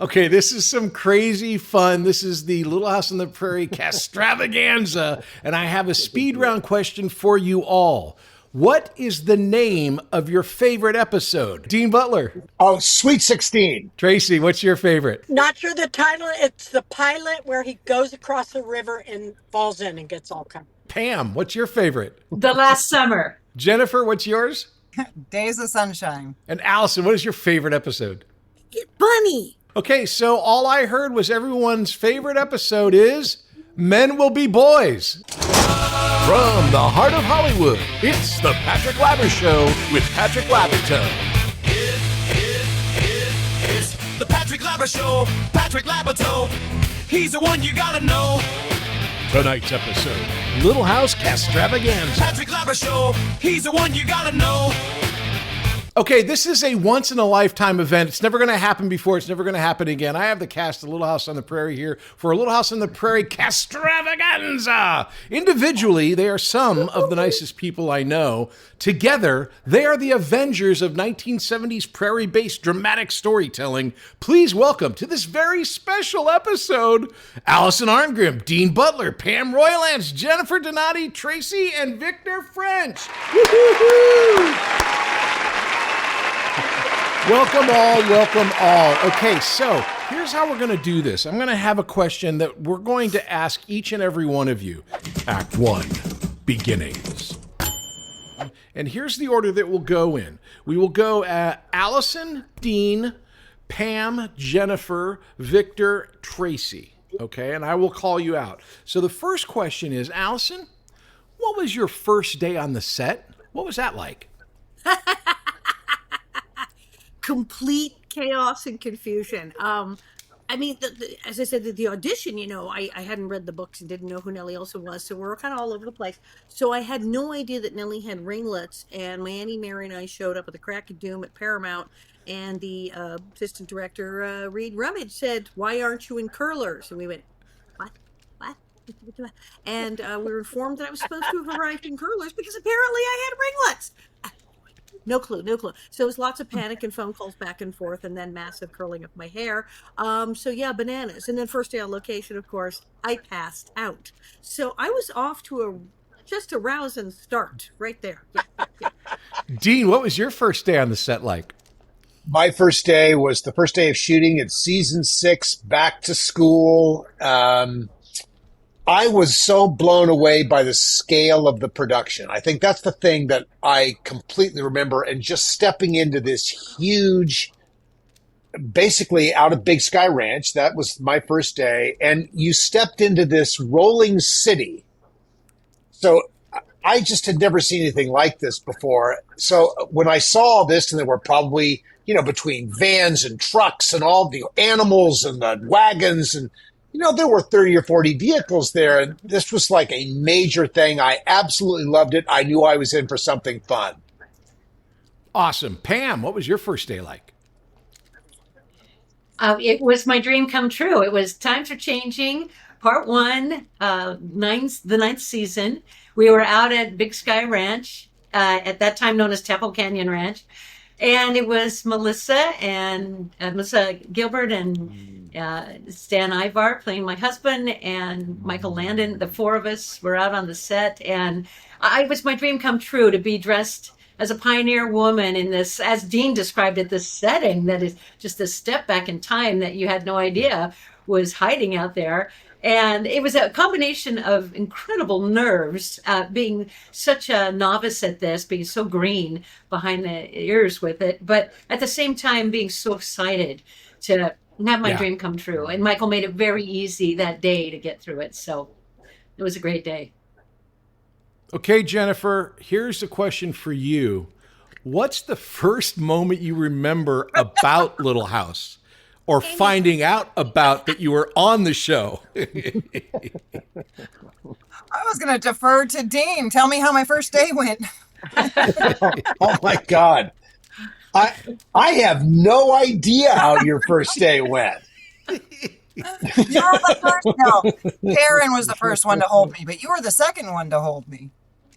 Okay, this is some crazy fun. This is the Little House on the Prairie Castravaganza, and I have a speed round question for you all. What is the name of your favorite episode? Dean Butler. Oh, Sweet 16. Tracy, what's your favorite? Not sure the title. It's the pilot where he goes across the river and falls in and gets all covered. Pam, what's your favorite? The Last Summer. Jennifer, what's yours? Days of Sunshine. And Allison, what is your favorite episode? Get Bunny. Okay, so all I heard was everyone's favorite episode is Men Will Be Boys. From the heart of Hollywood, it's the Patrick Labyorteaux with Patrick Labyorteaux. It's the Patrick Labyorteaux. Patrick Labyorteaux. He's the one you gotta know. Tonight's episode, Little House Castravaganza. Patrick Labyorteaux. He's the one you gotta know. Okay, this is a once-in-a-lifetime event. It's never going to happen before. It's never going to happen again. I have the cast of Little House on the Prairie here for a Little House on the Prairie Castravaganza. Individually, they are some of the nicest people I know. Together, they are the Avengers of 1970s prairie-based dramatic storytelling. Please welcome to this very special episode, Allison Arngrim, Dean Butler, Pam Roylance, Jennifer Donati, Tracy, and Victor French. Woo-hoo-hoo! Welcome all. Okay, so here's how we're going to do this. I'm going to have a question that we're going to ask each and every one of you. Act 1, beginnings. And here's the order that we'll go in. We will go Allison, Dean, Pam, Jennifer, Victor, Tracy. Okay, and I will call you out. So the first question is, Allison, what was your first day on the set? What was that like? Complete chaos and confusion. I mean, as I said, the audition, I hadn't read the books and didn't know who Nellie Olson was, so we were kind of all over the place. So I had no idea that Nellie had ringlets, and my Auntie Mary and I showed up at the crack of doom at Paramount, and the assistant director, Reed Rummage, said, "Why aren't you in curlers?" And we went, "What? What?" And we were informed that I was supposed to have arrived in curlers because apparently I had ringlets. No clue. So it was lots of panic and phone calls back and forth, and then massive curling of my hair. So yeah, bananas. And then first day on location, of course, I passed out. So I was off to just a rousing start right there. Yeah. Dean, what was your first day on the set like? My first day was the first day of shooting at season 6, back to school. I was so blown away by the scale of the production. I think that's the thing that I completely remember. And just stepping into this huge, basically out of Big Sky Ranch, that was my first day. And you stepped into this rolling city. So I just had never seen anything like this before. So when I saw this, and there were probably, between vans and trucks and all the animals and the wagons, and there were 30 or 40 vehicles there, and this was like a major thing. I absolutely loved it. I knew I was in for something fun. Awesome. Pam, what was your first day like? It was my dream come true. It was Times Are Changing, Part 1, the 9th season. We were out at Big Sky Ranch, at that time known as Temple Canyon Ranch. And it was Melissa Gilbert and Stan Ivar playing my husband, and Michael Landon. The 4 of us were out on the set, and it was my dream come true to be dressed as a pioneer woman in this, as Dean described it, this setting that is just a step back in time that you had no idea was hiding out there. And it was a combination of incredible nerves, being such a novice at this, being so green behind the ears with it, but at the same time being so excited to have my dream come true. And Michael made it very easy that day to get through it. So it was a great day. Okay, Jennifer, here's a question for you. What's the first moment you remember about Little House? Or finding out about that you were on the show? I was going to defer to Dean. Tell me how my first day went. Oh, my God. I have no idea how your first day went. You were the first. No, Karen was the first one to hold me, but you were the second one to hold me.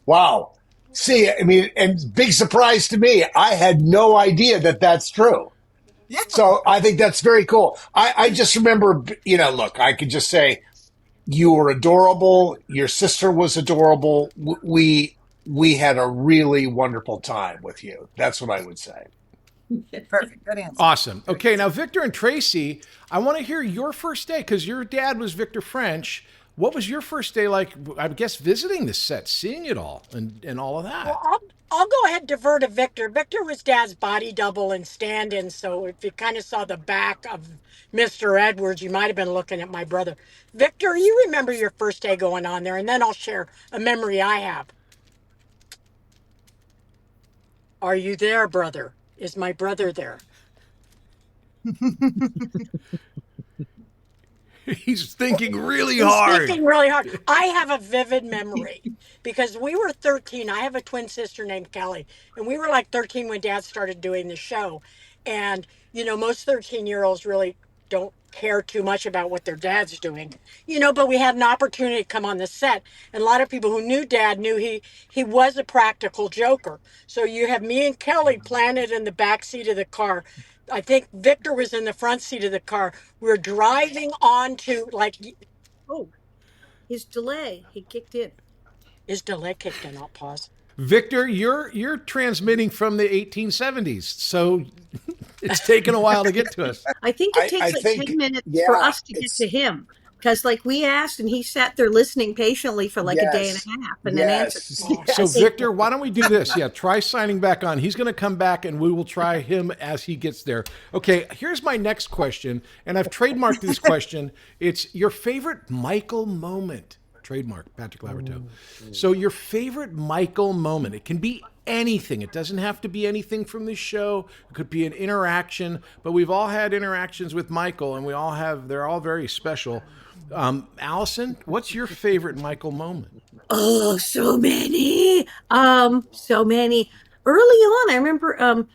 Wow. See, I mean, and big surprise to me, I had no idea that that's true. Yeah. So I think that's very cool. I just remember, look, I could just say you were adorable. Your sister was adorable. We had a really wonderful time with you. That's what I would say. Perfect. Good answer. Awesome. Okay, now Victor and Tracy, I want to hear your first day because your dad was Victor French. What was your first day like? I guess visiting the set, seeing it all, and all of that. Well, I'll go ahead and defer to Victor. Victor was Dad's body double and stand-in, so if you kind of saw the back of Mr. Edwards, you might have been looking at my brother. Victor, you remember your first day going on there, and then I'll share a memory I have. Are you there, brother? Is my brother there? He's thinking really He's hard. thinking really hard. I have a vivid memory because we were 13. I have a twin sister named Kelly, and we were like 13 when Dad started doing the show. And, most 13-year-olds really don't care too much about what their dad's doing, but we had an opportunity to come on the set. And a lot of people who knew Dad knew he was a practical joker. So you have me and Kelly planted in the back seat of the car. I think Victor was in the front seat of the car. We're driving on to Oh, his delay. He kicked in. his delay kicked in. I'll pause. Victor, you're transmitting from the 1870s, so it's taken a while to get to us. I think it takes 10 minutes for us to get to him. Because we asked and he sat there listening patiently for a day and a half and then answered. So Victor, why don't we do this? Yeah, try signing back on. He's going to come back and we will try him as he gets there. Okay, here's my next question. And I've trademarked this question. It's your favorite Michael moment. Trademark, Patrick Labyorteaux. So your favorite Michael moment. It can be anything. It doesn't have to be anything from the show. It could be an interaction. But we've all had interactions with Michael and they're all very special. Allison, what's your favorite Michael moment? Oh, so many. So many. Early on, I remember,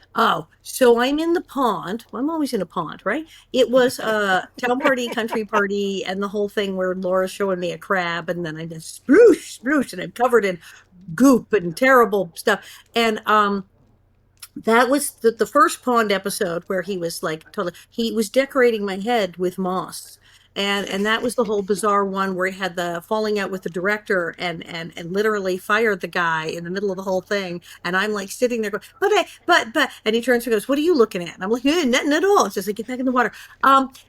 so I'm in the pond. Well, I'm always in a pond, right? It was town party, country party, and the whole thing where Laura's showing me a crab, and then I just sploosh, and I'm covered in goop and terrible stuff. And that was the first pond episode where he was he was decorating my head with moss. And that was the whole bizarre one where he had the falling out with the director and literally fired the guy in the middle of the whole thing. And I'm sitting there going, but, and he turns and goes, what are you looking at? And I'm like, nothing at all. It's just get back in the water.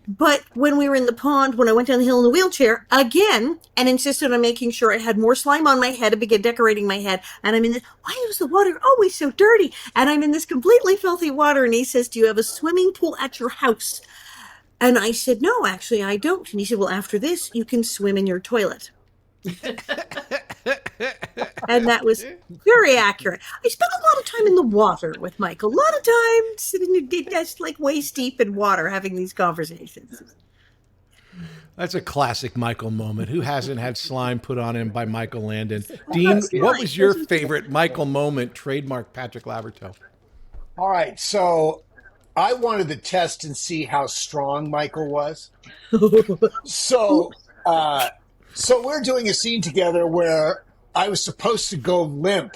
But when we were in the pond, when I went down the hill in the wheelchair again and insisted on making sure I had more slime on my head and began decorating my head. And I'm in this, why is the water always so dirty? And I'm in this completely filthy water. And he says, do you have a swimming pool at your house? And I said, no, actually, I don't. And he said, well, after this, you can swim in your toilet. And that was very accurate. I spent a lot of time in the water with Michael. A lot of time sitting just waist deep in water having these conversations. That's a classic Michael moment. Who hasn't had slime put on him by Michael Landon? Dean, what was your favorite Michael moment? Trademark Patrick Labyorteaux. All right, so I wanted to test and see how strong Michael was. So we're doing a scene together where I was supposed to go limp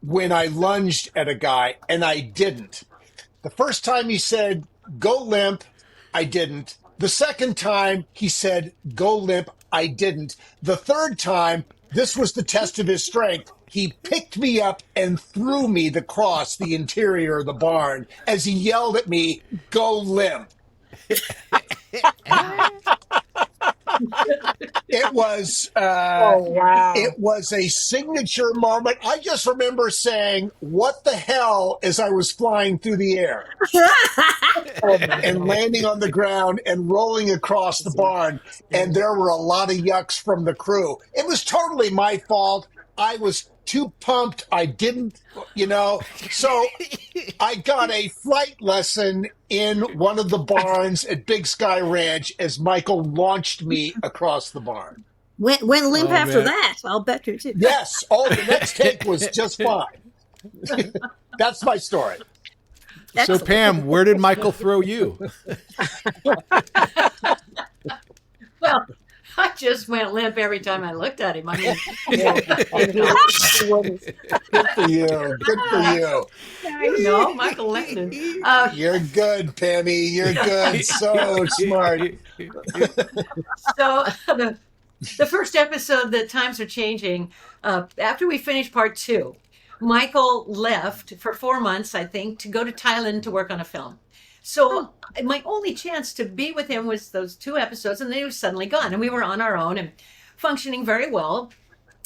when I lunged at a guy, and I didn't. The first time he said, go limp, I didn't. The second time he said, go limp, I didn't. The third time, this was the test of his strength. He picked me up and threw me across the interior of the barn as he yelled at me, go limp. It was It was a signature moment. I just remember saying, what the hell, as I was flying through the air and landing on the ground and rolling across the barn. And there were a lot of yucks from the crew. It was totally my fault. I was too pumped. I didn't, so I got a flight lesson in one of the barns at Big Sky Ranch as Michael launched me across the barn. Went limp after that. I'll bet you too. Yes. The next take was just fine. That's my story. Excellent. So Pam, where did Michael throw you? Well, I just went limp every time I looked at him. I mean, Good for you. Good for you. I know, Michael Landon. You're good, Pammy. You're good. So smart. So the first episode, the times are changing. After we finished part 2, Michael left for 4 months, I think, to go to Thailand to work on a film. So my only chance to be with him was those 2 episodes, and then he was suddenly gone, and we were on our own and functioning very well.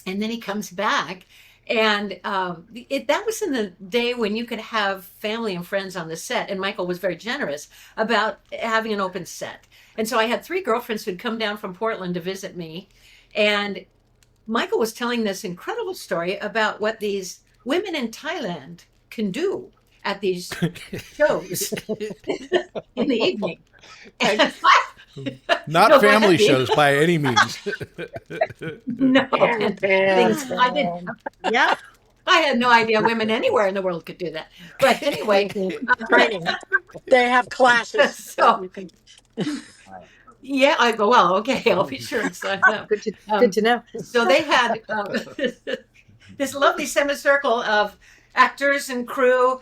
And then he comes back, and that was in the day when you could have family and friends on the set, and Michael was very generous about having an open set. And so I had 3 girlfriends who'd come down from Portland to visit me, and Michael was telling this incredible story about what these women in Thailand can do at these shows in the evening. And Not No, family go ahead, shows by any means. no, and things I didn't. Yeah. I had no idea women anywhere in the world could do that. But anyway, Training. They have classes. So- you can, yeah, I go, well, okay, I'll be sure and sign up. Good to know. So they had this lovely semicircle of actors and crew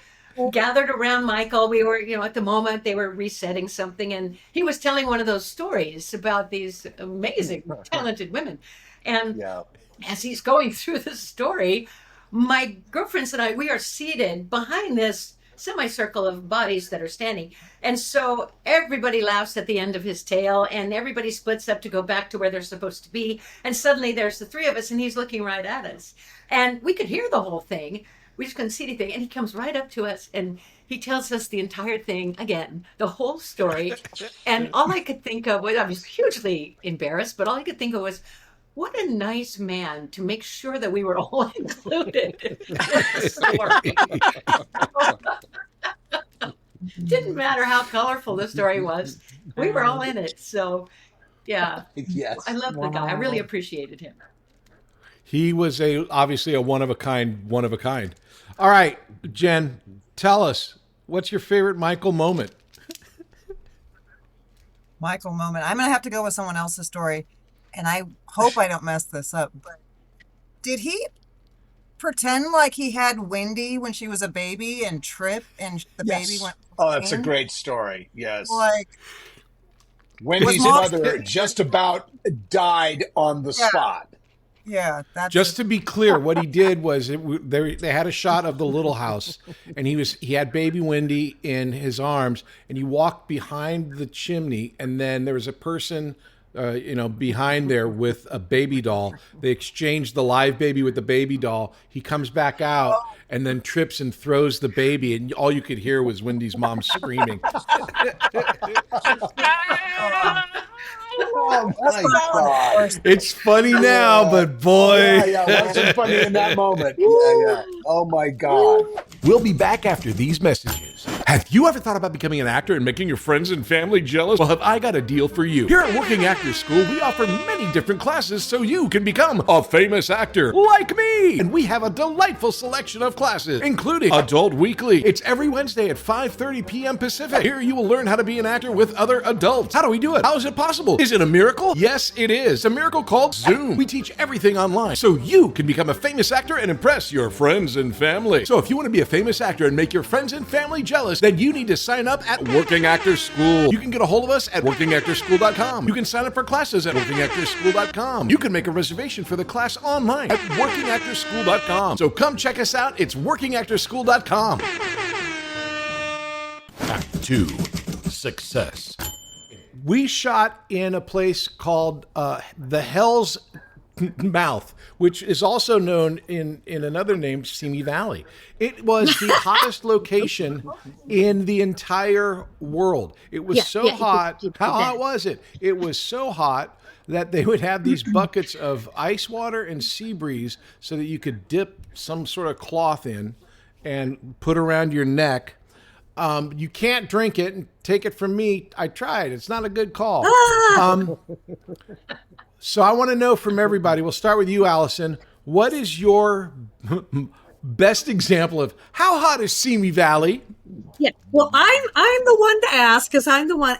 gathered around Michael. We were, at the moment they were resetting something, and he was telling one of those stories about these amazing, talented women. And Yeah. as he's going through the story, my girlfriends and I, we are seated behind this semicircle of bodies that are standing. And so everybody laughs at the end of his tale, and everybody splits up to go back to where they're supposed to be. And suddenly there's the 3 of us, and he's looking right at us. And we could hear the whole thing. We just couldn't see anything. And he comes right up to us, and he tells us the entire thing again, the whole story. And all I could think of was, I was hugely embarrassed, but all I could think of was, what a nice man to make sure that we were all included in the story. Didn't matter how colorful the story was. We were all in it. So, yeah, Yes. I love the guy. I really appreciated him. He was obviously a one of a kind. All right, Jen, tell us, what's your favorite Michael moment? Michael moment. I'm going to have to go with someone else's story, and I hope I don't mess this up. But did he pretend like he had Wendy when she was a baby and trip and the Yes. baby went? Oh, that's a in? great story. Yes. Like, Wendy's Was mother just about died on the Yeah. spot. yeah, that's Just to be clear, what he did was they had a shot of the little house, and he had baby Wendy in his arms, and he walked behind the chimney, and then there was a person, behind there with a baby doll. They exchanged the live baby with the baby doll. He comes back out and then trips and throws the baby, and all you could hear was Wendy's mom screaming. Oh my God. It's funny now, but boy. Yeah, wasn't funny in that moment. Yeah. Oh my God. We'll be back after these messages. Have you ever thought about becoming an actor and making your friends and family jealous? Well, have I got a deal for you. Here at Working Actors School, we offer many different classes so you can become a famous actor like me. And we have a delightful selection of classes, including Adult Weekly. It's every Wednesday at 5:30 p.m. Pacific. Here you will learn how to be an actor with other adults. How do we do it? How is it possible? Is it a miracle? Yes, it is. A miracle called Zoom. We teach everything online so you can become a famous actor and impress your friends and family. So if you want to be a famous actor and make your friends and family jealous, then you need to sign up at Working Actors School. You can get a hold of us at workingactorschool.com. You can sign up for classes at workingactorschool.com. You can make a reservation for the class online at workingactorschool.com. So come check us out. It's workingactorschool.com. Act 2. Success. We shot in a place called the Hell's Mouth, which is also known in another name, Simi Valley. It was the hottest location in the entire world. It was so hot. How hot was it? It was so hot that they would have these buckets of ice water and sea breeze so that you could dip some sort of cloth in and put around your neck. You can't drink it, and take it from me, I tried. It's not a good call. So I want to know from everybody, we'll start with you, Allison. What is your best example of how hot is Simi Valley? Yeah. Well, I'm the one to ask because I'm the one.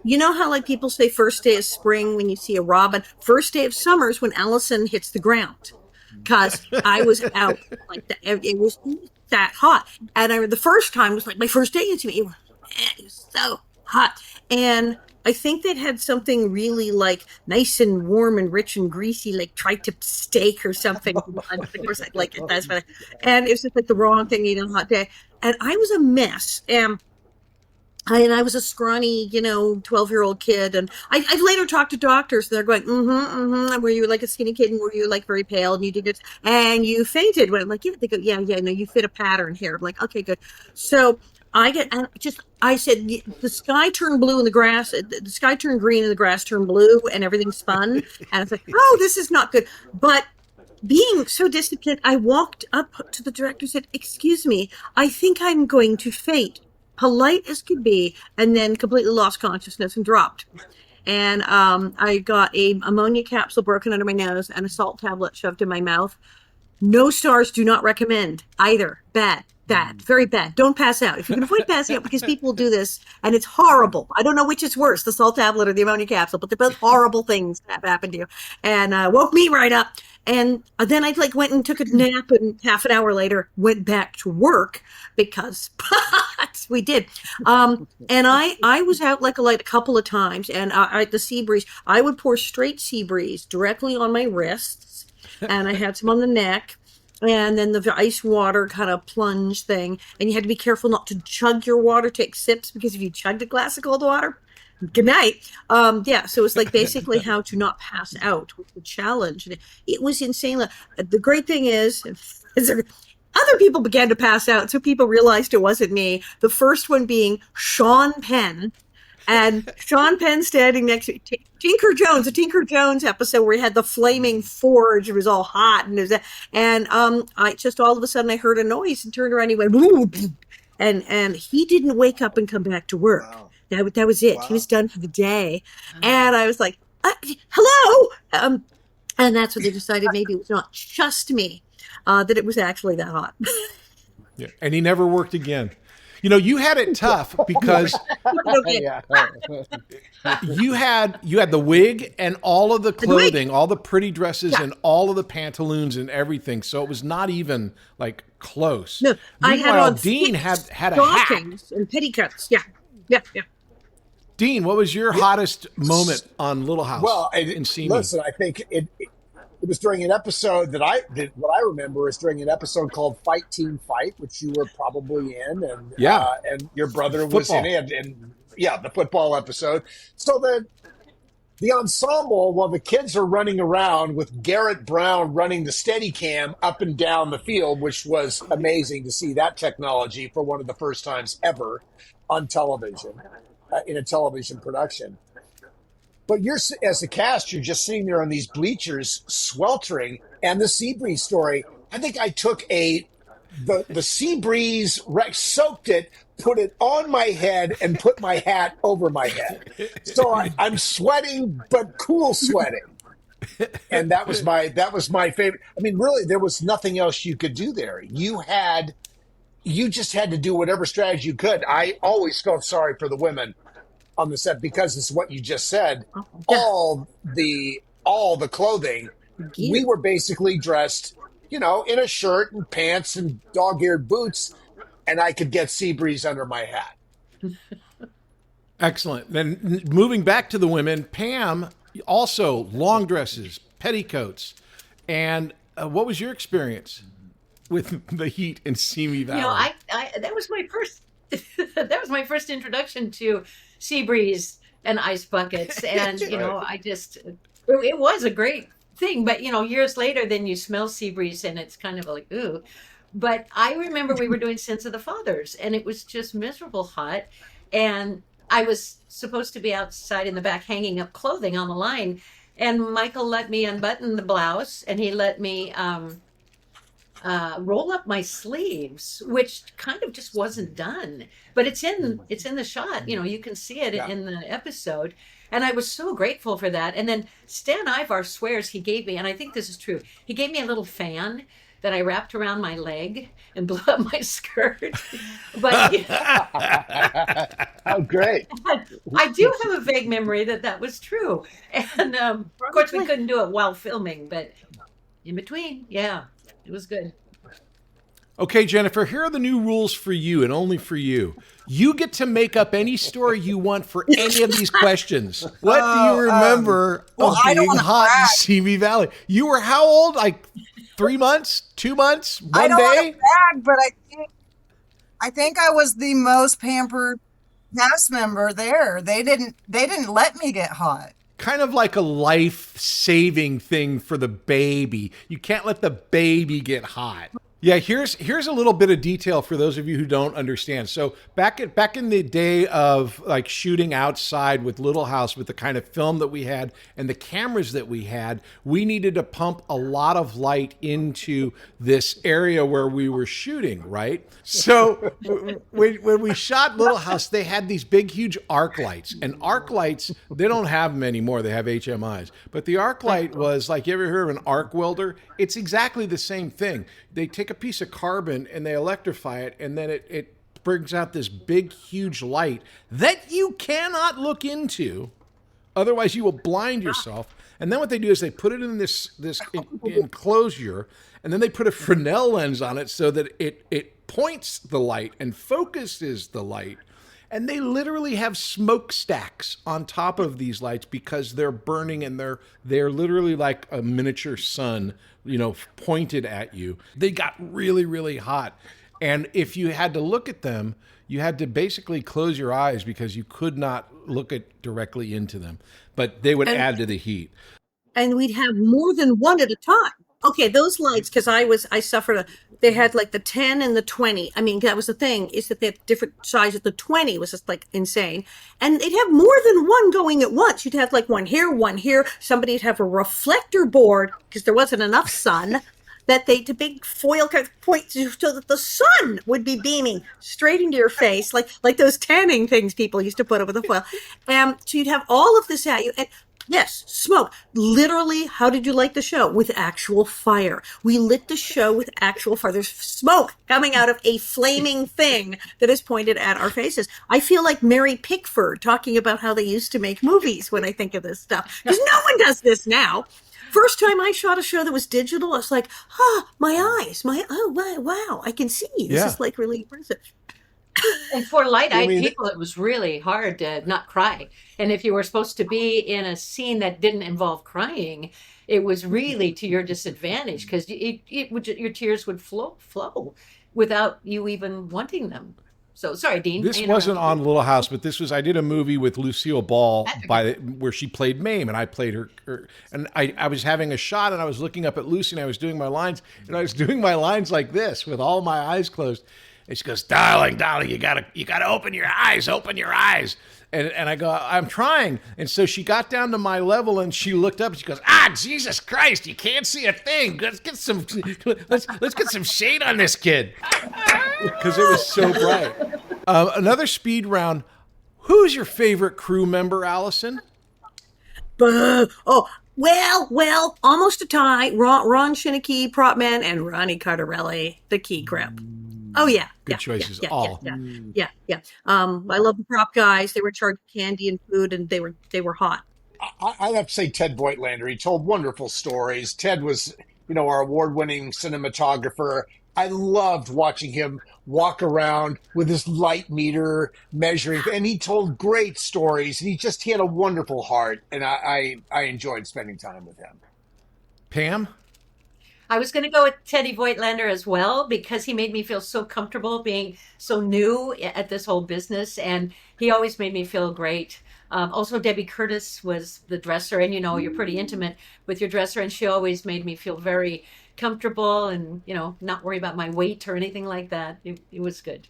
You know how like people say first day of spring when you see a robin, first day of summer is when Allison hits the ground. Because I was out like that. It was that hot. And the first time was like my first day into it. It was so hot. And I think they'd had something really like nice and warm and rich and greasy, like tri-tip steak or something. Of course, I like it. That's what and it was just like the wrong thing to eat on a hot day. And I was a mess. And I was a scrawny, 12-year-old kid. And I've later talked to doctors. And they're going, were you like a skinny kid? And were you like very pale? And you did it, and you fainted. When I'm like, yeah, they go, yeah, no, you fit a pattern here. I'm like, okay, good. So I said, the sky turned blue and the sky turned green and the grass turned blue and everything spun. And I was like, oh, this is not good. But being so disciplined, I walked up to the director and said, excuse me, I think I'm going to faint. Polite as could be, and then completely lost consciousness and dropped. And I got a ammonia capsule broken under my nose and a salt tablet shoved in my mouth. No stars, do not recommend either. Bad, very bad. Don't pass out. If you can avoid passing out, because people do this, and it's horrible. I don't know which is worse, the salt tablet or the ammonia capsule, but they're both horrible things that happened to you. And woke me right up. And then I went and took a nap, and half an hour later went back to work because we did. And I was out like a light a couple of times, and the sea breeze, I would pour straight sea breeze directly on my wrists, and I had some on the neck, and then the ice water kind of plunge thing, and you had to be careful not to chug your water, take sips, because if you chugged a glass of cold water, good night. So it's like basically how to not pass out was the challenge. And it was insane. The great thing is other people began to pass out, so people realized it wasn't me. The first one being Sean Penn. And Sean Penn standing next to Tinker Jones, a Tinker Jones episode where he had the flaming forge. It was all hot. And I just all of a sudden I heard a noise and turned around and he went, and he didn't wake up and come back to work. Wow. That was it. Wow. He was done for the day. And I was like, hello. And that's when they decided maybe it was not just me, that it was actually that hot. Yeah. And he never worked again. You had it tough because you had the wig and all of the clothing, all the pretty dresses and all of the pantaloons and everything. So it was not even like close. No, I had on Dean had a hat and petticoats. Yeah. Dean, what was your hottest moment on Little House? Well, in Simi? Listen, I think it was during an episode what I remember is during an episode called Fight Team Fight, which you were probably in, and and your brother was in it, and the football episode. So the ensemble, while the kids are running around with Garrett Brown running the Steadicam up and down the field, which was amazing to see that technology for one of the first times ever on television, in a television production. But as a cast, you're just sitting there on these bleachers, sweltering. And the sea breeze story, I think I took the sea breeze, soaked it, put it on my head, and put my hat over my head. So I'm sweating, but cool sweating. And that was my favorite. I mean, really, there was nothing else you could do there. You just had to do whatever strategy you could. I always felt sorry for the women on the set because it's what you just said. All the clothing, we were basically dressed, in a shirt and pants and dog-eared boots, and I could get sea breeze under my hat. Excellent. Then moving back to the women, Pam, also long dresses, petticoats, and what was your experience with the heat in Simi Valley? That was my first. That was my first introduction to sea breeze and ice buckets, and it was a great thing. But years later, then you smell sea breeze, and it's kind of like ooh. But I remember we were doing Sins of the Fathers, and it was just miserable hot, and I was supposed to be outside in the back hanging up clothing on the line, and Michael let me unbutton the blouse, and he let me roll up my sleeves, which kind of just wasn't done. But it's in the shot. You can see it in the episode. And I was so grateful for that. And then Stan Ivar swears he gave me, and I think this is true, he gave me a little fan that I wrapped around my leg and blew up my skirt. But oh, great. I do have a vague memory that was true. And of course, we couldn't do it while filming, but in between, it was good. Okay, Jennifer, here are the new rules for you and only for you. You get to make up any story you want for any of these questions. What do you remember well, of I don't being wanna hot in brag. Simi Valley? You were how old? Like 3 months, 2 months, I one don't want day? to brag, but I think I was the most pampered cast member there. They didn't let me get hot. Kind of like a life-saving thing for the baby. You can't let the baby get hot. Yeah, here's a little bit of detail for those of you who don't understand. So back in the day of like shooting outside with Little House, with the kind of film that we had and the cameras that we had, we needed to pump a lot of light into this area where we were shooting, right? So when we shot Little House, they had these big, huge arc lights, and arc lights, they don't have them anymore. They have HMIs, but the arc light was like, you ever heard of an arc welder? It's exactly the same thing. They take a piece of carbon and they electrify it, and then it brings out this big, huge light that you cannot look into. Otherwise, you will blind yourself. And then what they do is they put it in this enclosure, and then they put a Fresnel lens on it so that it points the light and focuses the light. And they literally have smokestacks on top of these lights because they're burning, and they're literally like a miniature sun, pointed at you. They got really, really hot. And if you had to look at them, you had to basically close your eyes because you could not look directly into them. But they would add to the heat. And we'd have more than one at a time. Okay, those lights, because I suffered they had like the 10 and the 20. I mean, that was the thing, is that they had different sizes. The 20 was just like insane. And they'd have more than one going at once. You'd have like one here. Somebody'd have a reflector board because there wasn't enough sun. That the big foil kind of point so that the sun would be beaming straight into your face, like those tanning things people used to put over the foil. So you'd have all of this at you. And yes, smoke. Literally, how did you like the show? With actual fire. We lit the show with actual fire. There's smoke coming out of a flaming thing that is pointed at our faces. I feel like Mary Pickford talking about how they used to make movies when I think of this stuff. Because no one does this now. First time I shot a show that was digital, I was like, my eyes, wow, I can see. This is like really impressive. And for light-eyed people, it was really hard to not cry. And if you were supposed to be in a scene that didn't involve crying, it was really to your disadvantage because your tears would flow without you even wanting them. So sorry, Dean. This wasn't on Little House, but I did a movie with Lucille Ball where she played Mame, and I played her. And I was having a shot, and I was looking up at Lucy, and I was doing my lines, and I was doing my lines like this with all my eyes closed. And she goes, darling, you gotta open your eyes. And I go, I'm trying. And so she got down to my level, and she looked up, and she goes, Jesus Christ, you can't see a thing. Let's get some shade on this kid. Because it was so bright. Another speed round. Who's your favorite crew member, Allison? Well, almost a tie. Ron Shinneke, prop man, and Ronnie Cardarelli, the key grip. Oh yeah, good choices. All. Yeah. I love the prop guys. They were in charge of candy and food, and they were hot. I have to say Ted Voigtlander. He told wonderful stories. Ted was, our award-winning cinematographer. I loved watching him walk around with his light meter measuring, and he told great stories. And he had a wonderful heart, and I enjoyed spending time with him. Pam? I was going to go with Teddy Voigtlander as well because he made me feel so comfortable being so new at this whole business, and he always made me feel great. Also, Debbie Curtis was the dresser, and you're pretty intimate with your dresser, and she always made me feel very comfortable and not worry about my weight or anything like that. It was good.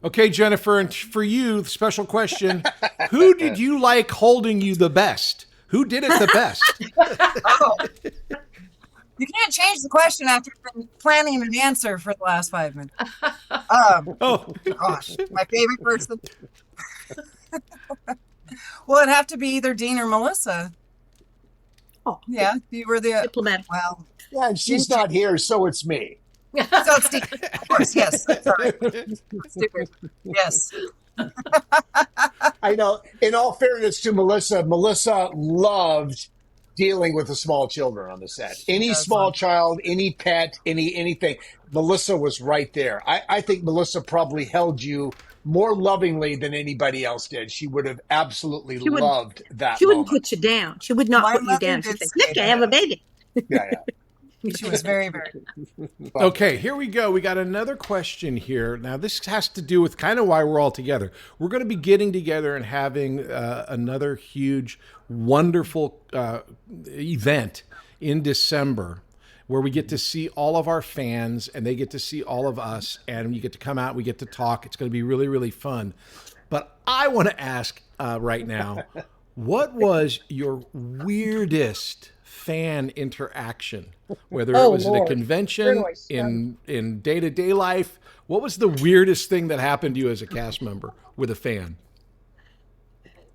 Okay, Jennifer, and for you, the special question: who did you like holding you the best? Who did it the best? You can't change the question after you've been planning an answer for the last 5 minutes. Gosh, my favorite person. Well, it'd have to be either Dean or Melissa. Oh, yeah, you were the diplomat. Well, yeah, and she's not here, so it's me. So it's Dean, of course. Yes, sorry. Stupid. Yes. I know. In all fairness to Melissa loved dealing with the small children on the set. Any does small love- child, any pet, anything. Melissa was right there. I think Melissa probably held you more lovingly than anybody else did. She would have absolutely She would- loved that She wouldn't moment. put you down. She would not My put you mother down. did She'd say, say "Look, I that. have a baby." Yeah. She was very, very. Okay, here we go. We got another question here. Now, this has to do with kind of why we're all together. We're going to be getting together and having another huge, wonderful event in December where we get to see all of our fans and they get to see all of us and we get to come out, we get to talk. It's going to be really, really fun. But I want to ask right now, what was your weirdest fan interaction? Whether it was at a convention, in day-to-day life, what was the weirdest thing that happened to you as a cast member with a fan?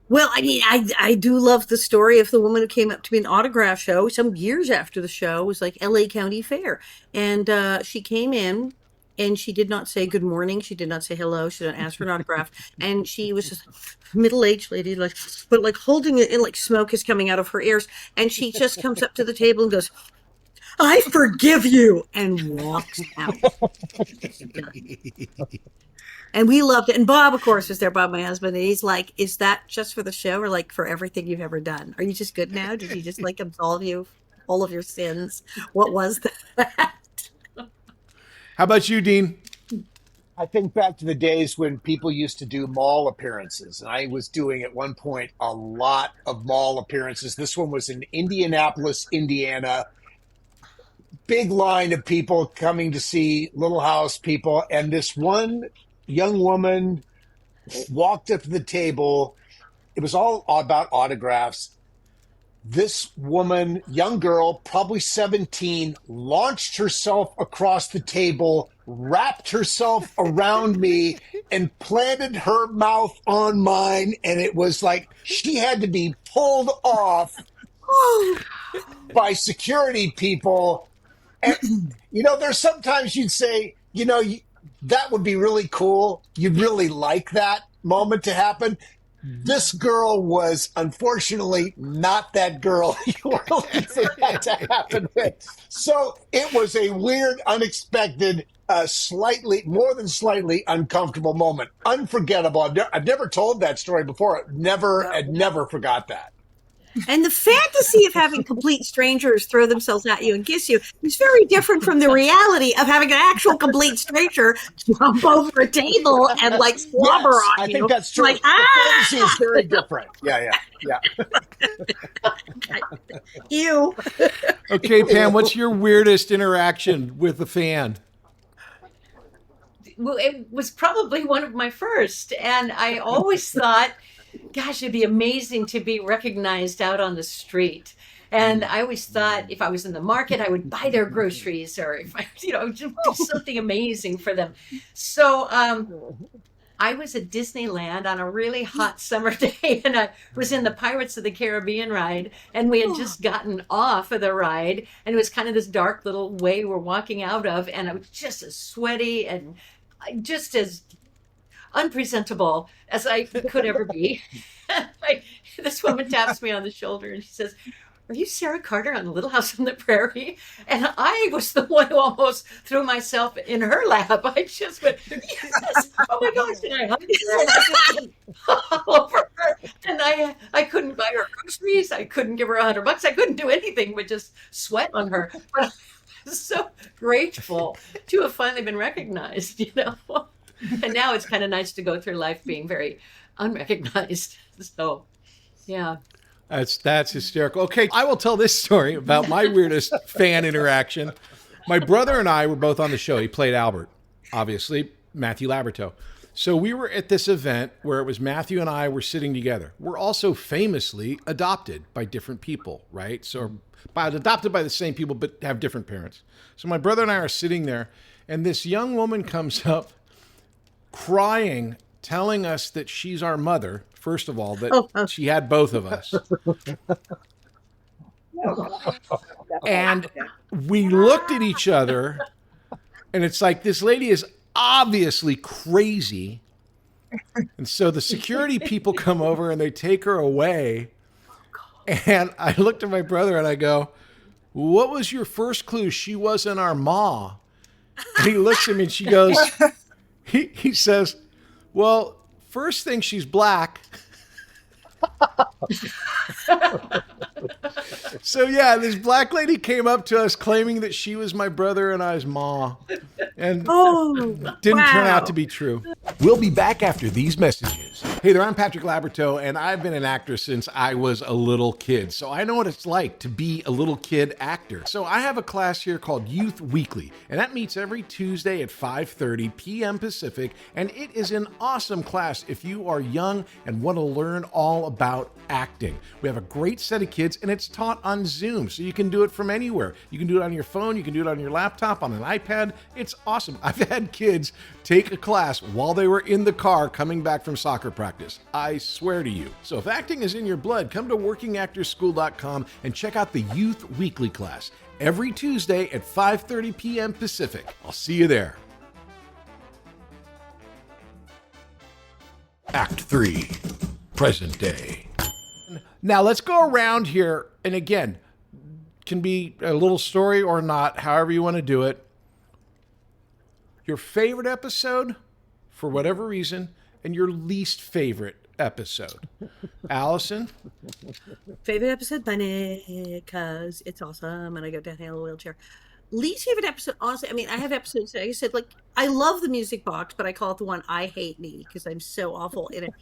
Well, I mean, I do love the story of the woman who came up to me in an autograph show some years after the show. It was like LA County Fair. And she came in and she did not say good morning. She did not say hello. She didn't ask for an autograph. And she was just middle-aged lady, but holding it in, like smoke is coming out of her ears. And she just comes up to the table and goes, "I forgive you," and walks out. And we loved it. And Bob, of course, was there, Bob, my husband. And he's like, "Is that just for the show or like for everything you've ever done? Are you just good now? Did he just like absolve you of all of your sins? What was that?" How about you, Dean? I think back to the days when people used to do mall appearances, and I was doing at one point a lot of mall appearances. This one was in Indianapolis, Indiana. Big line of people coming to see Little House people, and this one young woman walked up to the table. It was all about autographs. This woman, young girl, probably 17, launched herself across the table, wrapped herself around me, and planted her mouth on mine. And it was like she had to be pulled off by security people. And, there's sometimes you'd say, that would be really cool. You'd really like that moment to happen. This girl was unfortunately not that girl you were looking for that to happen with. So it was a weird, unexpected, more than slightly uncomfortable moment. Unforgettable. I've never told that story before. I'd never forgot that. And the fantasy of having complete strangers throw themselves at you and kiss you is very different from the reality of having an actual complete stranger jump over a table and slobber on you. I think that's true. Like, The fantasy is very different. Yeah. Ew. Okay, Pam, what's your weirdest interaction with a fan? Well, it was probably one of my first. And I always thought, gosh, it'd be amazing to be recognized out on the street. And I always thought if I was in the market, I would buy their groceries, or if I, just do something amazing for them. So I was at Disneyland on a really hot summer day, and I was in the Pirates of the Caribbean ride, and we had just gotten off of the ride, and it was kind of this dark little way we're walking out of, and I was just as sweaty and just as unpresentable as I could ever be. This woman taps me on the shoulder and she says, "Are you Sarah Carter on Little House on the Prairie?" And I was the one who almost threw myself in her lap. I just went, "Yes! Oh my gosh!" And I hugged her all over her. And I couldn't buy her groceries. I couldn't give her $100. I couldn't do anything but just sweat on her. But I was so grateful to have finally been recognized, And now it's kind of nice to go through life being very unrecognized. So, yeah. That's hysterical. Okay, I will tell this story about my weirdest fan interaction. My brother and I were both on the show. He played Albert, obviously, Matthew Labyorteaux. So we were at this event where it was Matthew and I were sitting together. We're also famously adopted by different people, right? So adopted by the same people, but have different parents. So my brother and I are sitting there, and this young woman comes up crying, telling us that she's our mother. First of all, that she had both of us. And we looked at each other, and it's like, this lady is obviously crazy. And so the security people come over and they take her away. And I looked at my brother and I go, what was your first clue she wasn't our ma? And he looks at me and she goes, he says, well, first thing, she's black. So yeah, this black lady came up to us claiming that she was my brother and I's ma. And didn't turn out to be true. We'll be back after these messages. Hey there, I'm Patrick Labyorteaux, and I've been an actor since I was a little kid. So I know what it's like to be a little kid actor. So I have a class here called Youth Weekly, and that meets every Tuesday at 5:30 p.m. Pacific, and it is an awesome class if you are young and want to learn all about acting. We have a great set of kids, and it's taught on Zoom, so you can do it from anywhere. You can do it on your phone, you can do it on your laptop, on an iPad. It's awesome. I've had kids take a class while they were in the car coming back from soccer practice. I swear to you. So if acting is in your blood, come to workingactorschool.com and check out the Youth Weekly class every Tuesday at 5:30 p.m. Pacific. I'll see you there. Act 3. Present day. Now let's go around here, and again, can be a little story or not, however you want to do it. Your favorite episode, for whatever reason, and your least favorite episode. Allison? Favorite episode, Bunny, because it's awesome and I go downhill in a wheelchair. Least favorite episode, honestly, I mean, I have episodes, like I said, like, I love the music box, but I call it the one I hate me because I'm so awful in it.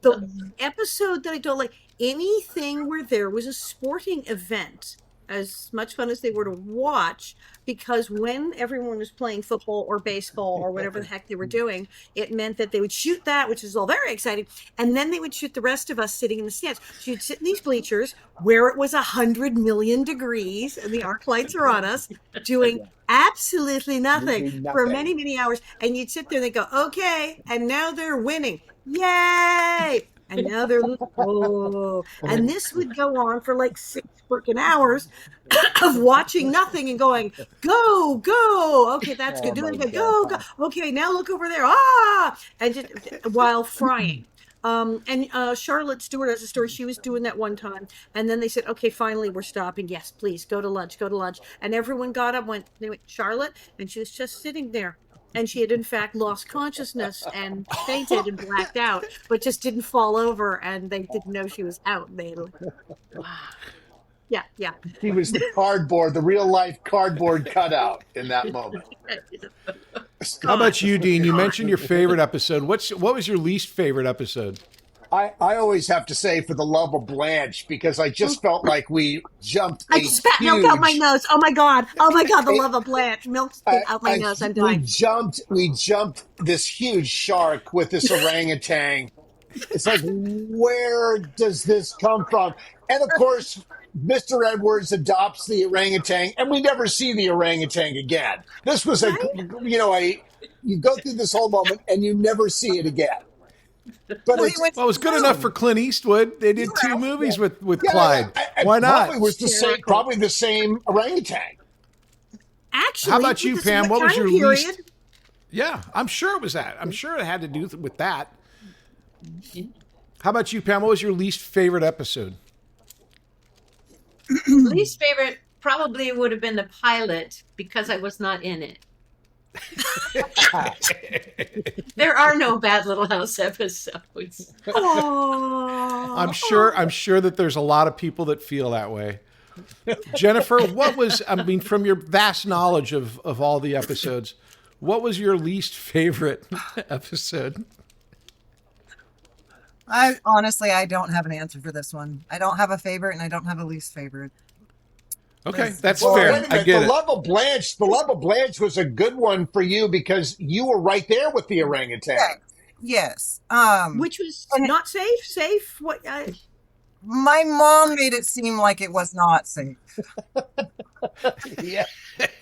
The episode that I don't like, anything where there was a sporting event, as much fun as they were to watch, because when everyone was playing football or baseball or whatever the heck they were doing, it meant that they would shoot that, which is all very exciting, and then they would shoot the rest of us sitting in the stands. So you'd sit in these bleachers where it was 100 million degrees and the arc lights are on us, doing absolutely nothing for many, many hours, and you'd sit there and they go, okay, and now they're winning. Yay! And now they're and this would go on for like 6 freaking hours of watching nothing and going, go, go. Okay, that's good. Doing good. Go, go. Okay, now look over there. And just while frying. And Charlotte Stewart has a story. She was doing that one time, and then they said, "Okay, finally, we're stopping. Yes, please go to lunch. Go to lunch." And everyone got up. They went, Charlotte, and she was just sitting there. And she had, in fact, lost consciousness and fainted and blacked out, but just didn't fall over, and they didn't know she was out. And they like, wow. Yeah. He was the real life cardboard cutout in that moment. How about you, Dean? You mentioned your favorite episode. What was your least favorite episode? I always have to say, for the love of Blanche, because I just felt like we jumped. I just spat milk out my nose. Oh my god! The love of Blanche. Milk spit out my nose. I'm dying. We jumped this huge shark with this orangutan. It's like, where does this come from? And of course, Mr. Edwards adopts the orangutan, and we never see the orangutan again. This was you go through this whole moment, and you never see it again. But it was good enough for Clint Eastwood. They did 2 movies with Clyde. Why not? Probably the same orangutan. Actually, how about you, Pam? What was your least? least? Yeah, I'm sure it was that. I'm sure it had to do with that. How about you, Pam? What was your least favorite episode? Least favorite probably would have been the pilot because I was not in it. There are no bad Little House episodes. I'm sure that there's a lot of people that feel that way. Jennifer, from your vast knowledge of all the episodes, what was your least favorite episode? I don't have an answer for this one. I don't have a favorite and I don't have a least favorite. Okay, that's fair. I get the love of Blanche was a good one for you because you were right there with the orangutan. Yes. Which was not safe. Safe. What? My mom made it seem like it was not safe. Yeah.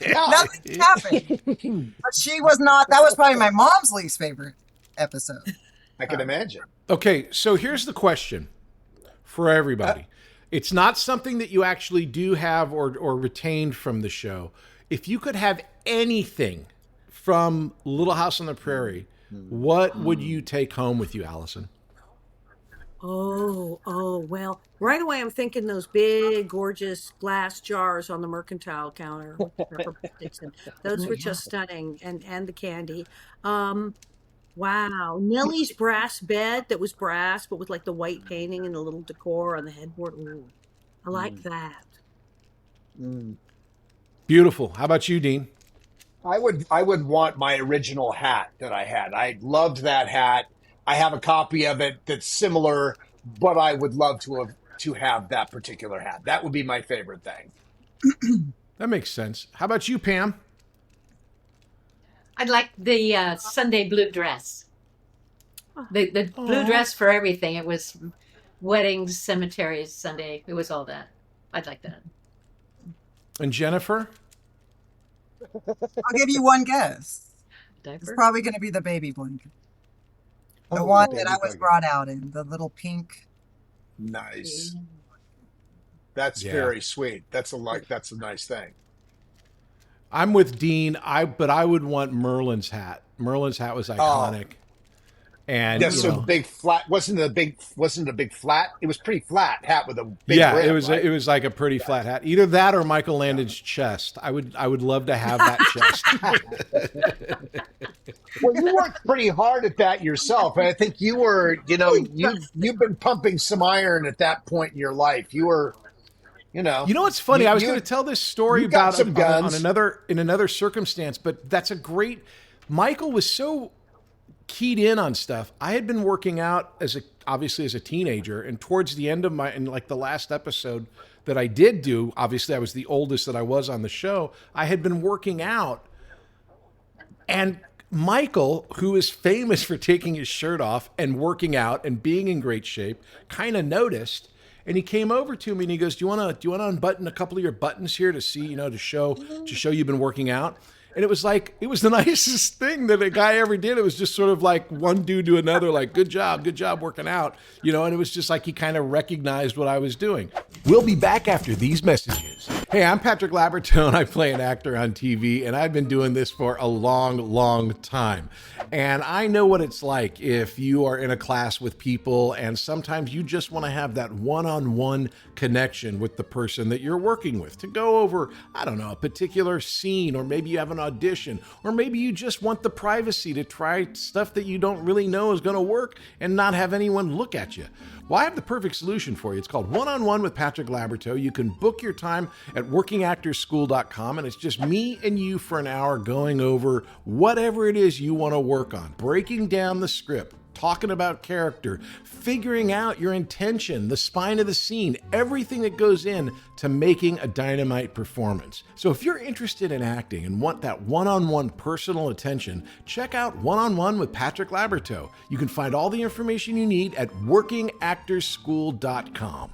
Nothing happened. But she was not. That was probably my mom's least favorite episode. I can imagine. Okay, so here's the question for everybody. It's not something that you actually do have or retained from the show. If you could have anything from Little House on the Prairie, what would you take home with you, Allison? Oh, well, right away I'm thinking those big, gorgeous glass jars on the mercantile counter with the pepper sticks, and those Oh, were yeah. just stunning, and the candy. Um, wow, Nellie's brass bed that was brass, but with like the white painting and the little decor on the headboard. Ooh, I like Mm, that. mm. Beautiful. How about you, Dean? I would want my original hat that I had. I loved that hat. I have a copy of it that's similar, but I would love to have that particular hat. That would be my favorite thing. That makes sense. How about you, Pam? I'd like the Sunday blue dress. The blue Aw. dress for everything. It was weddings, cemeteries, Sunday. It was all that. I'd like that. And Jennifer? I'll give you one guess. It's Diaper. probably going to be the baby blanket. The Oh, one the that baby I was blanket. brought out in, the little pink. Nice. That's Yeah. very sweet. That's a nice thing. I'm with Dean. But I would want Merlin's hat. Merlin's hat was Oh, iconic. And yeah. So the big flat wasn't it a big flat? It was pretty flat hat with a big yeah, it brim, was right? it was like a pretty flat hat. Either that or Michael Landon's chest. I would love to have that chest. Well, you worked pretty hard at that yourself. And I think you were, you've been pumping some iron at that point in your life. You were, You know what's funny? you I was going you to tell this story you got about some on guns. another in another circumstance, but that's a great. Michael was so keyed in on stuff. I had been working out obviously as a teenager, and towards the end of in like the last episode that I did do, obviously I was the oldest that I was on the show. I had been working out, and Michael, who is famous for taking his shirt off and working out and being in great shape, kind of noticed. And he came over to me and he goes, "Do you want to unbutton a couple of your buttons here to see, to show you've been working out?" And it was the nicest thing that a guy ever did. It was just sort of like one dude to another, like, good job working out, and it was just like he kind of recognized what I was doing. We'll be back after these messages. Hey, I'm Patrick Labyorteaux, and I play an actor on TV, and I've been doing this for a long, long time. And I know what it's like if you are in a class with people, and sometimes you just want to have that one-on-one connection with the person that you're working with to go over, I don't know, a particular scene, or maybe you have an audition, or maybe you just want the privacy to try stuff that you don't really know is going to work and not have anyone look at you. Well, I have the perfect solution for you. It's called One-on-One with Patrick Labyorteaux. You can book your time at workingactorschool.com, and it's just me and you for an hour going over whatever it is you want to work on, breaking down the script, talking about character, figuring out your intention, the spine of the scene, everything that goes in to making a dynamite performance. So if you're interested in acting and want that one-on-one personal attention, check out One-on-One with Patrick Labyorteaux. You can find all the information you need at workingactorschool.com.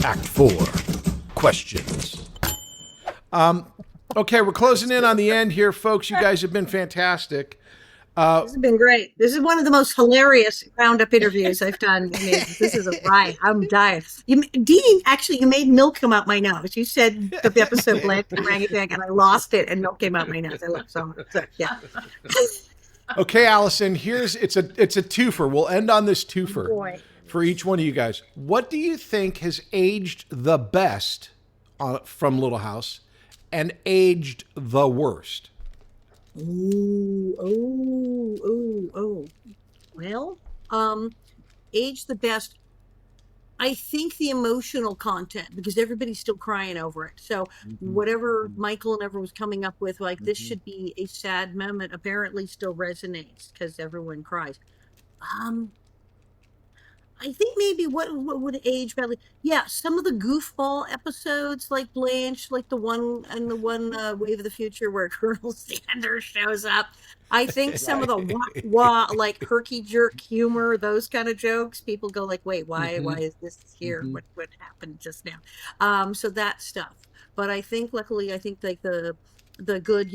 Act 4. Questions. Okay, we're closing in on the end here, folks. You guys have been fantastic. This has been great. This is one of the most hilarious roundup interviews I've done. I mean, this is a riot. I'm dying. Dean, actually, you made milk come out my nose. You said the episode blanked and orangutan, and I lost it, and milk came out my nose. I love so much. So, yeah. Okay, Allison, it's a twofer. We'll end on this twofer Boy. for each one of you guys. What do you think has aged the best from Little House and aged the worst? Oh. Well, age the best. I think the emotional content, because everybody's still crying over it. So whatever Michael and everyone was coming up with, like this should be a sad moment, apparently still resonates because everyone cries. I think maybe what would age badly. Yeah, some of the goofball episodes, like Blanche, like the one Wave of the Future where Colonel Sanders shows up. I think some of the wah like herky jerk humor, those kind of jokes, people go like, "Wait, why is this here? What happened just now?" So that stuff. But I think, luckily, like the good,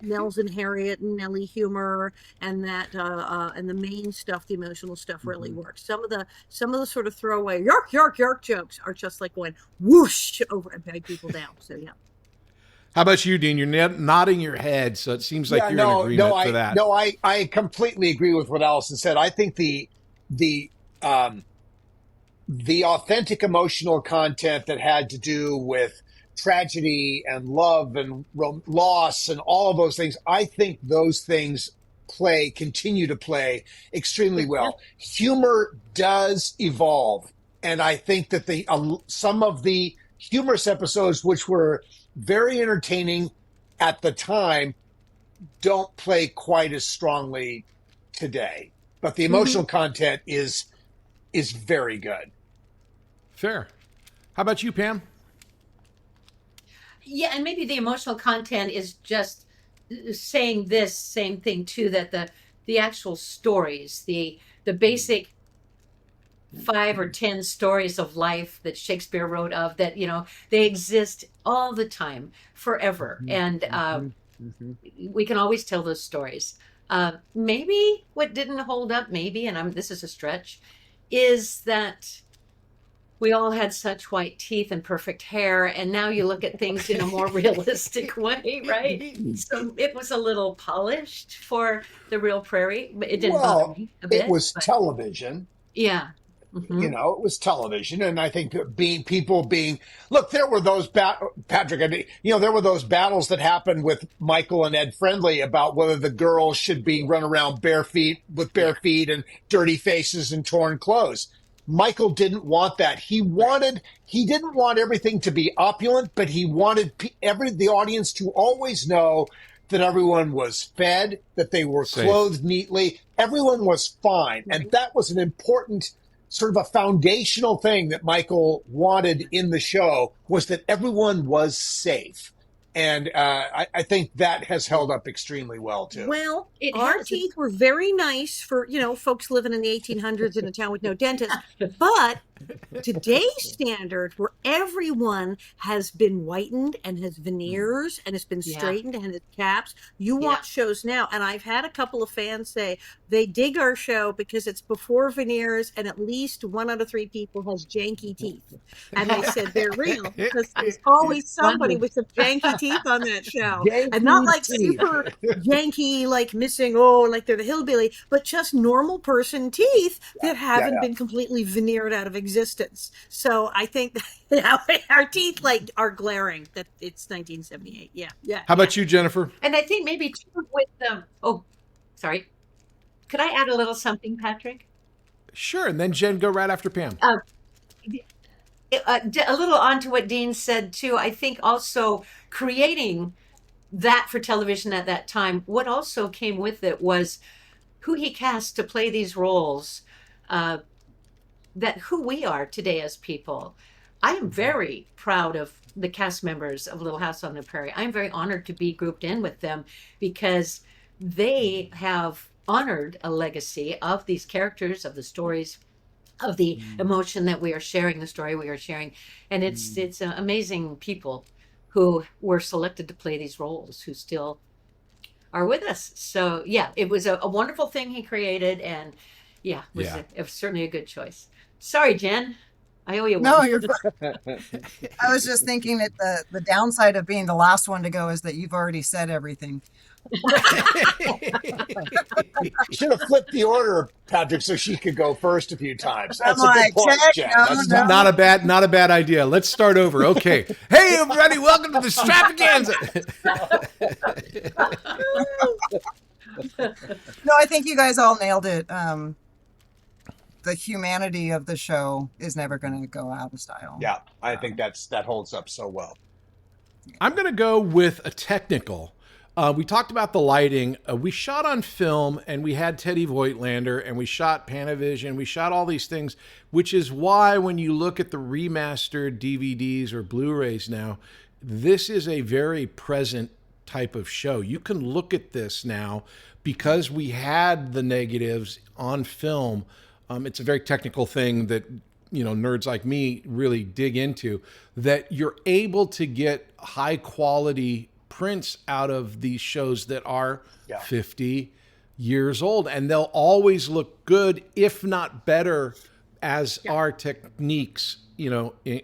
Nels and Harriet and Nellie humor and that and the main stuff, the emotional stuff really works. Some of the sort of throwaway yark jokes are just like going whoosh over and bag people down. So yeah. How about you, Dean? You're nodding your head, so it seems like you're in agreement for that. I completely agree with what Allison said. I think the um, the authentic emotional content that had to do with tragedy and love and loss and all of those things, I think those things continue to play extremely well. Humor does evolve, and I think that some of the humorous episodes, which were very entertaining at the time, don't play quite as strongly today. But the emotional content is very good. Fair. How about you, Pam? Yeah, and maybe the emotional content is just saying this same thing too, that the actual stories, the basic 5 or 10 stories of life that Shakespeare wrote of, that they exist all the time, forever, and we can always tell those stories. Maybe what didn't hold up, and this is a stretch, is that we all had such white teeth and perfect hair, and now you look at things in a more realistic way, right? So it was a little polished for the real prairie, but it didn't bother me a bit. It was television. Yeah. It was television, and I think that look, there were those Patrick, there were those battles that happened with Michael and Ed Friendly about whether the girls should be run around bare feet and dirty faces and torn clothes. Michael didn't want that. He didn't want everything to be opulent, but he wanted the audience to always know that everyone was fed, that they were clothed neatly, everyone was fine, and that was an important sort of a foundational thing that Michael wanted in the show, was that everyone was safe. And I think that has held up extremely well, too. Well, our teeth were very nice for, folks living in the 1800s in a town with no dentist. But today's standard, where everyone has been whitened and has veneers and has been straightened and has caps, you watch shows now. And I've had a couple of fans say they dig our show because it's before veneers and at least 1 out of 3 people has janky teeth. And they said they're real because there's always somebody with some janky teeth on that show. And not like super janky, like missing, like they're the hillbilly, but just normal person teeth that haven't been completely veneered out of existence. So I think that our teeth are glaring that it's 1978. Yeah. How about you, Jennifer? And I think maybe too with sorry. Could I add a little something, Patrick? Sure, and then Jen, go right after Pam. A little on to what Dean said too. I think also creating that for television at that time, what also came with it was who he cast to play these roles, that who we are today as people. I am very proud of the cast members of Little House on the Prairie. I'm very honored to be grouped in with them because they have honored a legacy of these characters, of the stories, of the emotion that we are sharing, the story we are sharing. And it's amazing people who were selected to play these roles who still are with us. So yeah, it was a wonderful thing he created, and it was certainly a good choice. Sorry, Jen. I owe you one. No, you're fine. I was just thinking that the downside of being the last one to go is that you've already said everything. Should have flipped the order, Patrick, so she could go first a few times. That's I'm a like, good point, check, Jen. no, That's no. Not a bad idea. Let's start over. Okay. Hey, everybody, welcome to the Stravaganza. No, I think you guys all nailed it. The humanity of the show is never going to go out of style. Yeah, I think that holds up so well. I'm going to go with a technical. We talked about the lighting. We shot on film, and we had Teddy Voigtlander, and we shot Panavision. We shot all these things, which is why when you look at the remastered DVDs or Blu-rays now, this is a very present type of show. You can look at this now because we had the negatives on film. It's a very technical thing that nerds like me really dig into, that you're able to get high quality prints out of these shows that are 50 years old, and they'll always look good, if not better, as our techniques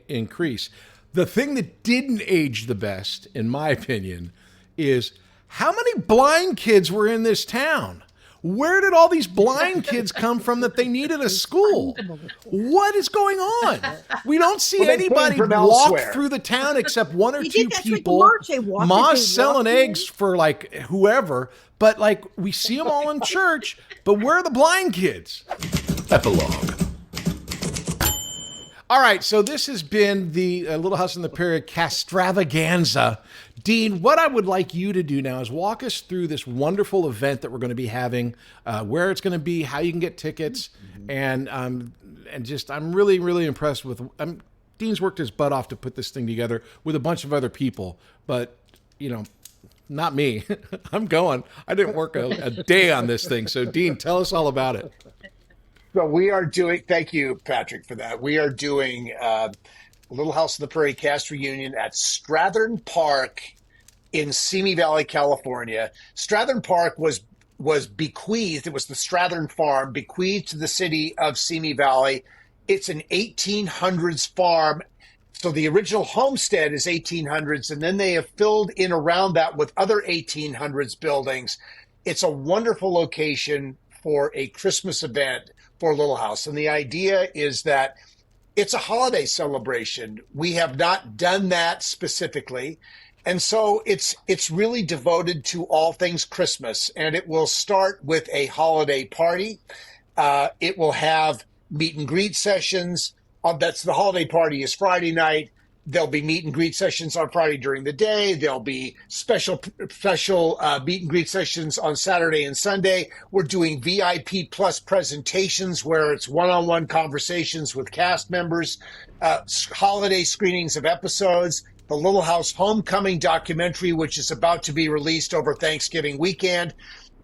increase. The thing that didn't age the best, in my opinion, is how many blind kids were in this town? Where did all these blind kids come from that they needed a school? What is going on? We don't see Well, they came anybody from walk elsewhere. through the town except one or You two think that's like people. March, they walk, Moss they selling walk eggs for like whoever, but like we see them all in church. But where are the blind kids? Epilogue. All right, so this has been the Little House on the Prairie Castravaganza. Dean, what I would like you to do now is walk us through this wonderful event that we're going to be having, where it's going to be, how you can get tickets, and just I'm really, really impressed with. Dean's worked his butt off to put this thing together with a bunch of other people, but not me. I'm going. I didn't work a day on this thing. So, Dean, tell us all about it. So we are doing, thank you, Patrick, for that. We are doing Little House on the Prairie cast reunion at Strathern Park in Simi Valley, California. Strathern Park was bequeathed, it was the Strathern Farm, bequeathed to the city of Simi Valley. It's an 1800s farm. So the original homestead is 1800s, and then they have filled in around that with other 1800s buildings. It's a wonderful location for a Christmas event for Little House. And the idea is that it's a holiday celebration. We have not done that specifically. And so it's really devoted to all things Christmas. And it will start with a holiday party. It will have meet and greet sessions. That's the holiday party is Friday night. There'll be meet and greet sessions on Friday during the day. There'll be special meet and greet sessions on Saturday and Sunday. We're doing VIP plus presentations where it's one-on-one conversations with cast members, holiday screenings of episodes, the Little House Homecoming documentary, which is about to be released over Thanksgiving weekend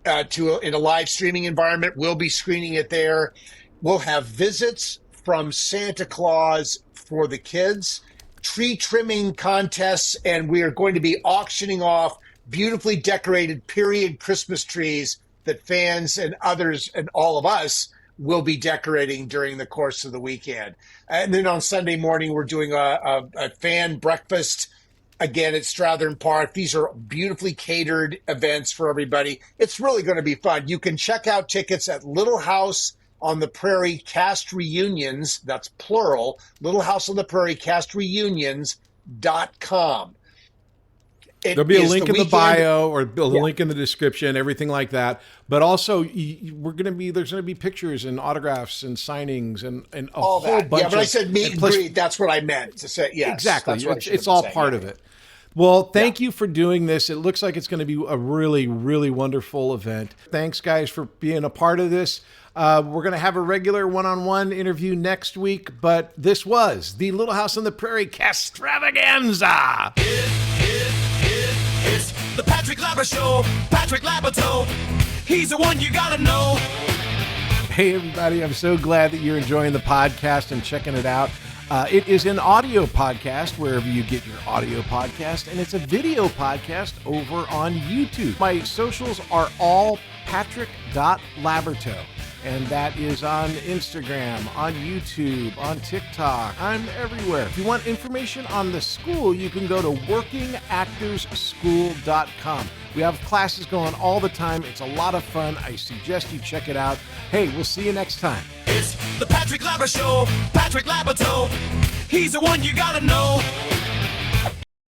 in a live streaming environment. We'll be screening it there. We'll have visits from Santa Claus for the kids, tree trimming contests, and we are going to be auctioning off beautifully decorated period Christmas trees that fans and others and all of us will be decorating during the course of the weekend. And then on Sunday morning, we're doing a fan breakfast again at Strathern Park. These are beautifully catered events for everybody. It's really going to be fun. You can check out tickets at Little House on the Prairie Cast Reunions, that's plural, Little House on the Prairie Cast Reunions.com. There'll be a link in the bio or a link in the description, everything like that. But also, there's going to be pictures and autographs and signings and a all whole that. bunch. Yeah, but I said meet and greet. That's what I meant to say. Yes, exactly. That's It's all part of it. Well, thank you for doing this. It looks like it's going to be a really, really wonderful event. Thanks, guys, for being a part of this. We're going to have a regular one-on-one interview next week, but this was the Little House on the Prairie Castravaganza. It's the Patrick Labyorteaux, Patrick Labyorteaux. He's the one you gotta know. Hey, everybody. I'm so glad that you're enjoying the podcast and checking it out. It is an audio podcast wherever you get your audio podcast, and it's a video podcast over on YouTube. My socials are all patrick.labyorteaux. And that is on Instagram, on YouTube, on TikTok. I'm everywhere. If you want information on the school, you can go to workingactorsschool.com. We have classes going all the time. It's a lot of fun. I suggest you check it out. Hey, we'll see you next time. It's the Patrick Labyorteaux, Patrick Labyorteaux. He's the one you gotta know.